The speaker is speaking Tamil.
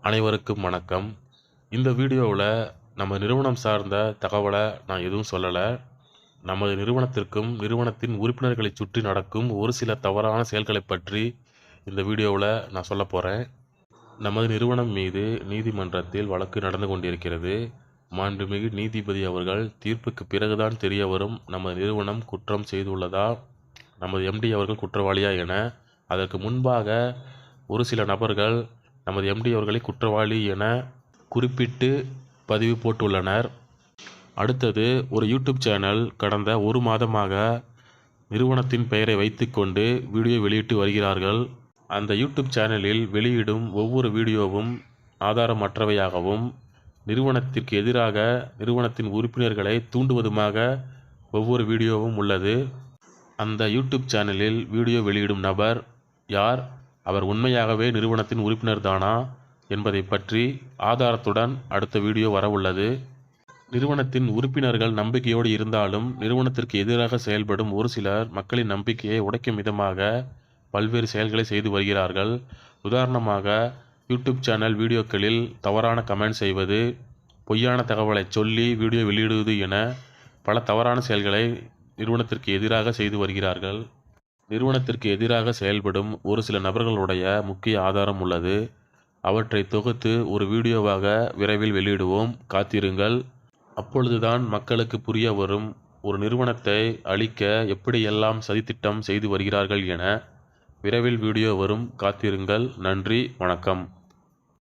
அனைவருக்கும் வணக்கம். இந்த வீடியோவில் நம்ம நிறுவனம் சார்ந்த தகவலை நான் எதுவும் சொல்லலை. நமது நிறுவனத்திற்கும் நிறுவனத்தின் உறுப்பினர்களை சுற்றி நடக்கும் ஒரு சில தவறான செயல்களை பற்றி இந்த வீடியோவில் நான் சொல்ல போகிறேன். நமது நிறுவனம் மீது நீதிமன்றத்தில் வழக்கு நடந்து கொண்டிருக்கிறது. மாண்புமிகு நீதிபதி அவர்கள் தீர்ப்புக்கு பிறகுதான் தெரிய வரும் நமது நிறுவனம் குற்றம் செய்துள்ளதா, நமது எம்டி அவர்கள் குற்றவாளியா என. அதற்கு முன்பாக ஒரு சில நபர்கள் நமது எம்டி அவர்களை குற்றவாளி என குறிப்பிட்டு பதிவு போட்டுள்ளனர். அடுத்தது, ஒரு யூடியூப் சேனல் கடந்த ஒரு மாதமாக நிறுவனத்தின் பெயரை வைத்துக்கொண்டு வீடியோ வெளியிட்டு வருகிறார்கள். அந்த யூடியூப் சேனலில் வெளியிடும் ஒவ்வொரு வீடியோவும் ஆதாரமற்றவையாகவும், நிறுவனத்திற்கு எதிராக நிறுவனத்தின் உறுப்பினர்களை தூண்டுவதுமாக ஒவ்வொரு வீடியோவும் உள்ளது. அந்த யூடியூப் சேனலில் வீடியோ வெளியிடும் நபர் யார், அவர் உண்மையாகவே நிறுவனத்தின் உறுப்பினர் தானா என்பதை பற்றி ஆதாரத்துடன் அடுத்த வீடியோ வரவுள்ளது. நிறுவனத்தின் உறுப்பினர்கள் நம்பிக்கையோடு இருந்தாலும் நிறுவனத்திற்கு எதிராக செயல்படும் ஒரு சிலர் மக்களின் நம்பிக்கையை உடைக்கும் விதமாக பல்வேறு செயல்களை செய்து வருகிறார்கள். உதாரணமாக, யூடியூப் சேனல் வீடியோக்களில் தவறான கமெண்ட் செய்வது, பொய்யான தகவலை சொல்லி வீடியோ வெளியிடுவது என பல தவறான செயல்களை நிறுவனத்திற்கு எதிராக செய்து வருகிறார்கள். நிறுவனத்திற்கு எதிராக செயல்படும் ஒரு சில நபர்களுடைய முக்கிய ஆதாரம் உள்ளது. அவற்றை தொகுத்து ஒரு வீடியோவாக விரைவில் வெளியிடுவோம், காத்திருங்கள். அப்பொழுதுதான் மக்களுக்கு புரிய வரும் ஒரு நிறுவனத்தை அழிக்க எப்படியெல்லாம் சதித்திட்டம் செய்து வருகிறார்கள் என. விரைவில் வீடியோ வரும், காத்திருங்கள். நன்றி, வணக்கம்.